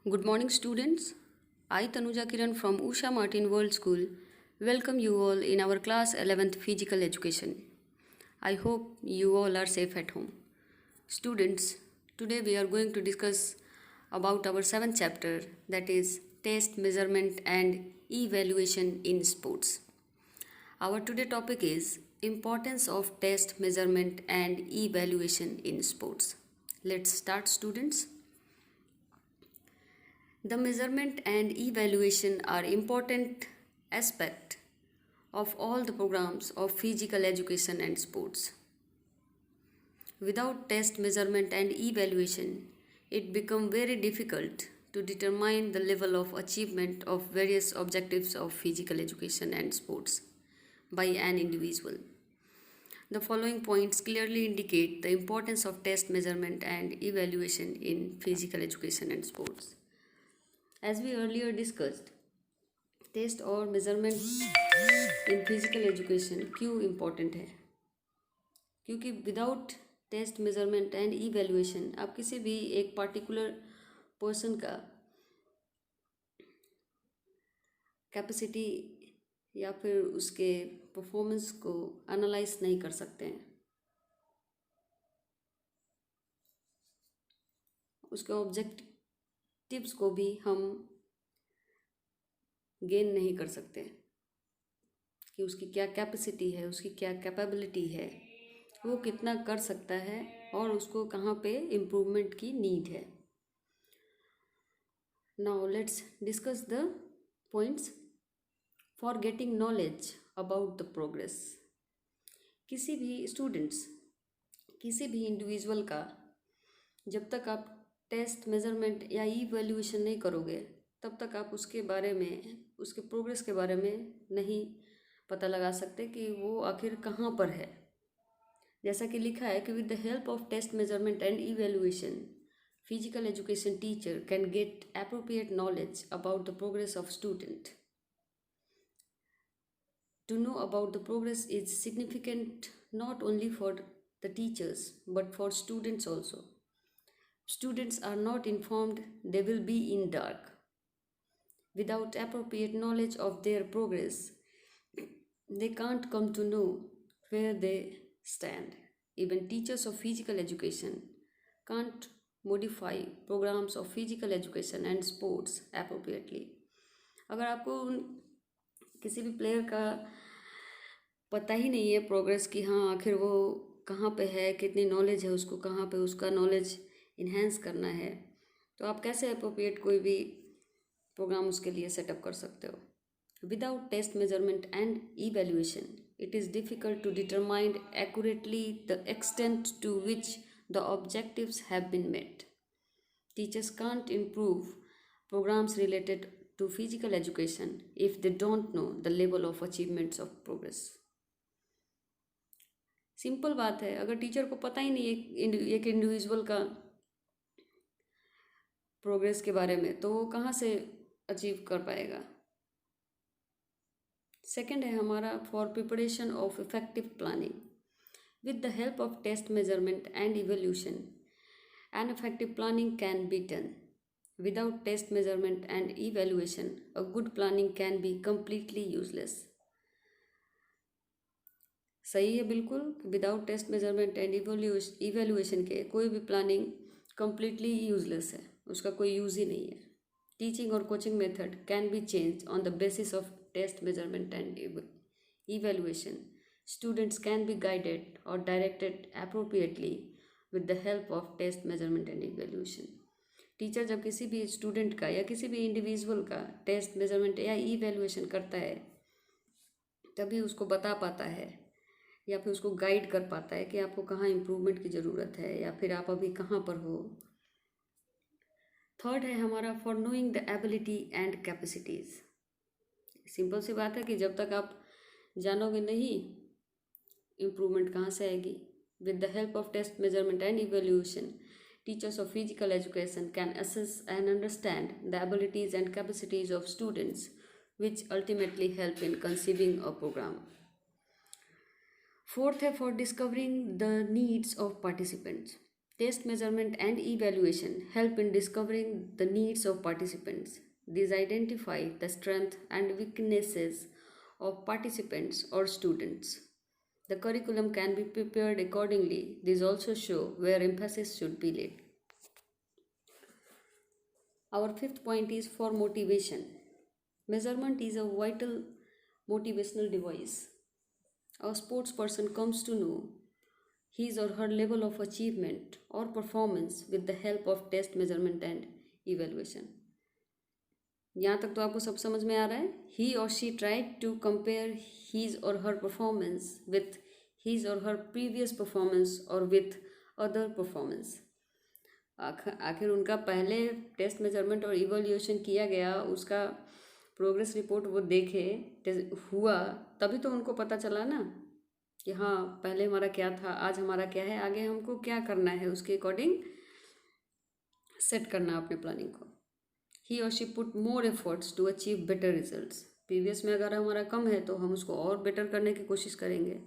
Good morning, students. I, Tanuja Kiran from Usha Martin World School, welcome you all in our class 11th Physical Education. I hope you all are safe at home. Students, today we are going to discuss about our 7th chapter, that is Test, Measurement and Evaluation in Sports. Our today topic is Importance of Test, Measurement and Evaluation in Sports. Let's start, students. The measurement and evaluation are important aspect of all the programs of physical education and sports. Without test, measurement and evaluation, it becomes very difficult to determine the level of achievement of various objectives of physical education and sports by an individual. The following points clearly indicate the importance of test, measurement and evaluation in physical education and sports. As we earlier discussed, test और measurement in physical education क्यों important है? क्योंकि without test, measurement and evaluation आप किसी भी एक particular person का capacity या फिर उसके परफॉर्मेंस को एनालाइज नहीं कर सकते हैं, उसके ऑब्जेक्टिव्स को भी हम गेन नहीं कर सकते कि उसकी क्या कैपेसिटी है, उसकी क्या कैपेबिलिटी है, वो कितना कर सकता है और उसको कहाँ पे इम्प्रूवमेंट की नीड है. Now let's discuss the points for getting knowledge about the progress. किसी भी स्टूडेंट्स, किसी भी इंडिविजुअल का जब तक आप टेस्ट, मेज़रमेंट या इवैल्यूएशन नहीं करोगे तब तक आप उसके बारे में, उसके प्रोग्रेस के बारे में नहीं पता लगा सकते कि वो आखिर कहाँ पर है. जैसा कि लिखा है कि with the help of test, measurement and evaluation physical education teacher can get appropriate knowledge about the progress of student. To know about the progress is significant not only for the teachers but for students also. Students are not informed, they will be in dark. Without appropriate knowledge of their progress, they can't come to know where they stand. Even teachers of physical education can't modify programs of physical education and sports appropriately. अगर आपको किसी भी player का पता ही नहीं है progress की, हाँ आखिर वो कहाँ पे है, कितनी नॉलेज है उसको, कहाँ पे उसका नॉलेज इन्हेंस करना है, तो आप कैसे अप्रोप्रिएट कोई भी प्रोग्राम उसके लिए सेटअप कर सकते हो? Without test, measurement and evaluation, it is difficult to determine accurately the extent to which the objectives have been met. Teachers can't improve programs related to physical education if they don't know the level of achievements of progress. Simple बात है, अगर teacher को पता ही नहीं एक individual का progress के बारे में, तो वो कहाँ से अचीव कर पाएगा? सेकेंड है हमारा for preparation of effective planning. With the help of test, measurement and evaluation an effective planning can be done. Without test, measurement and evaluation a good planning can be completely useless. सही है बिल्कुल. Without test, measurement and evaluation के कोई भी planning completely useless है, उसका कोई use ही नहीं है. टीचिंग और coaching method can be change on the basis of test, measurement and evaluation. Students can be guided or directed appropriately with the help of test, measurement and evaluation. Teacher जब किसी भी student का या किसी भी individual का test, measurement या evaluation करता है तभी उसको बता पाता है या फिर उसको गाइड कर पाता है कि आपको कहाँ इम्प्रूवमेंट की ज़रूरत है या फिर आप अभी कहाँ पर हो. थर्ड है हमारा for knowing the ability and capacities. Simple सी बात है कि जब तक आप जानोगे नहीं इम्प्रूवमेंट कहाँ से आएगी. With the help of test, measurement and evaluation teachers of physical education can assess and understand the abilities and capacities of students which ultimately help in conceiving a programme. Fourth है for discovering the needs of participants. Test measurement and evaluation help in discovering the needs of participants. These identify the strengths and weaknesses of participants or students. The curriculum can be prepared accordingly. These also show where emphasis should be laid. Our fifth point is for motivation. Measurement is a vital motivational device. A sports person comes to know his or her level of achievement or performance with the help of test measurement and evaluation. यहाँ तक तो आपको सब समझ में आ रहा है. He or she tried to compare his or her performance with his or her previous performance or with other performance. आखिर उनका पहले टेस्ट मेजरमेंट और इवोल्यूशन किया गया, उसका प्रोग्रेस रिपोर्ट वो देखे हुआ, तभी तो उनको पता चला ना कि हाँ पहले हमारा क्या था, आज हमारा क्या है, आगे हमको क्या करना है, उसके अकॉर्डिंग सेट करना अपने प्लानिंग को. He or she put more efforts to achieve better results. Previous में अगर हमारा कम है तो हम उसको और बेटर करने की कोशिश करेंगे.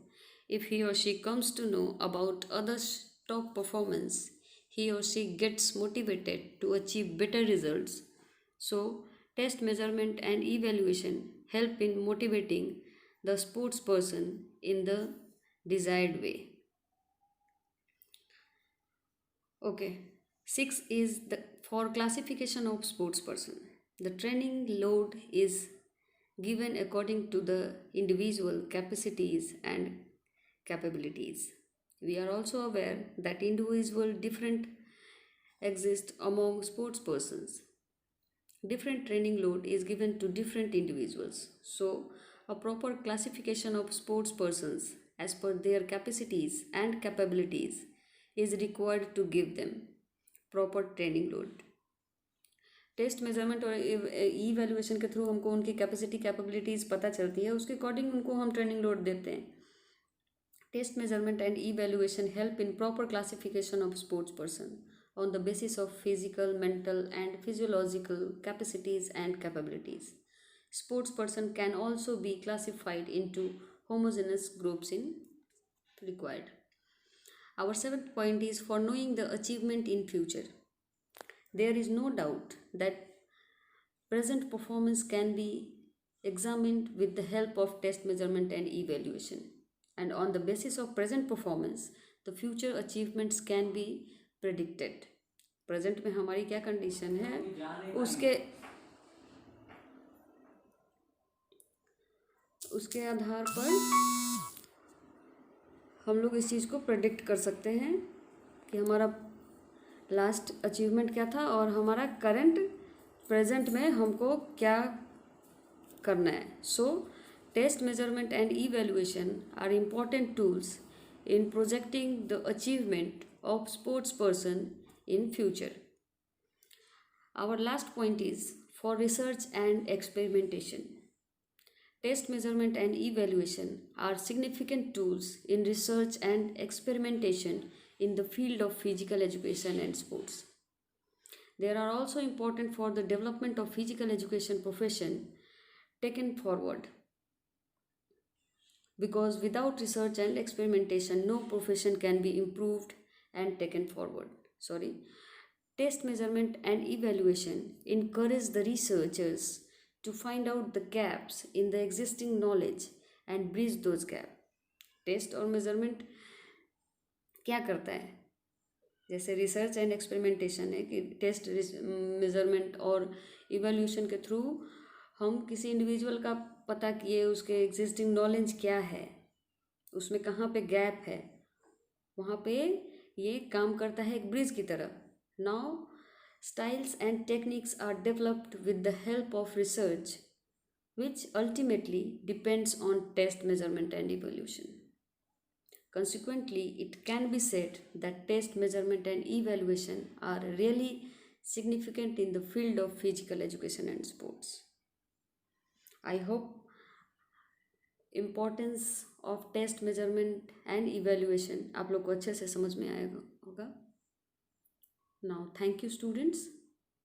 If he or she comes to know about others top performance, he or she gets motivated to achieve better results. So, test measurement and evaluation help in motivating the sports person in the desired way. Okay, 6 is for classification of sports person. The training load is given according to the individual capacities and capabilities. We are also aware that individual different exist among sports persons. Different training load is given to different individuals. So, a proper classification of sports persons as per their capacities and capabilities is required to give them proper training load. Test measurement और evaluation के through हमको उनकी capacity capabilities पता चलती है, उसके according उनको हम ट्रेनिंग लोड देते हैं. Test measurement and evaluation help in proper classification of sports person on the basis of physical, mental and physiological capacities and capabilities. Sports person can also be classified into homogeneous groups in required. Our seventh point is for knowing the achievement in future. There is no doubt that present performance can be examined with the help of test measurement and evaluation. And on the basis of present performance, the future achievements can be predicted. Present में हमारी क्या condition है, उसके आधार पर हम लोग इस चीज़ को प्रेडिक्ट कर सकते हैं कि हमारा लास्ट अचीवमेंट क्या था और हमारा करंट प्रेजेंट में हमको क्या करना है. सो test measurement and evaluation are important tools in projecting the achievement of sports person in future. Our last point is for research and experimentation. Test measurement and evaluation are significant tools in research and experimentation in the field of physical education and sports. They are also important for the development of physical education profession taken forward. Because without research and experimentation, no profession can be improved and taken forward. Test measurement and evaluation encourage the researchers to find out the gaps in the existing knowledge and bridge those gaps. Test और measurement क्या करता है, जैसे research and experimentation है कि test measurement और evolution के through हम किसी इंडिविजुअल का पता किए, उसके एग्जिस्टिंग नॉलेज क्या है, उसमें कहाँ पे गैप है, वहाँ पे ये काम करता है एक ब्रिज की तरह. Now styles and techniques are developed with the help of research which ultimately depends on test measurement and evaluation. Consequently, it can be said that test measurement and evaluation are really significant in the field of physical education and sports. I hope importance of test measurement and evaluation आप लोग को अच्छे से समझ में आएगा होगा. Now, thank you students.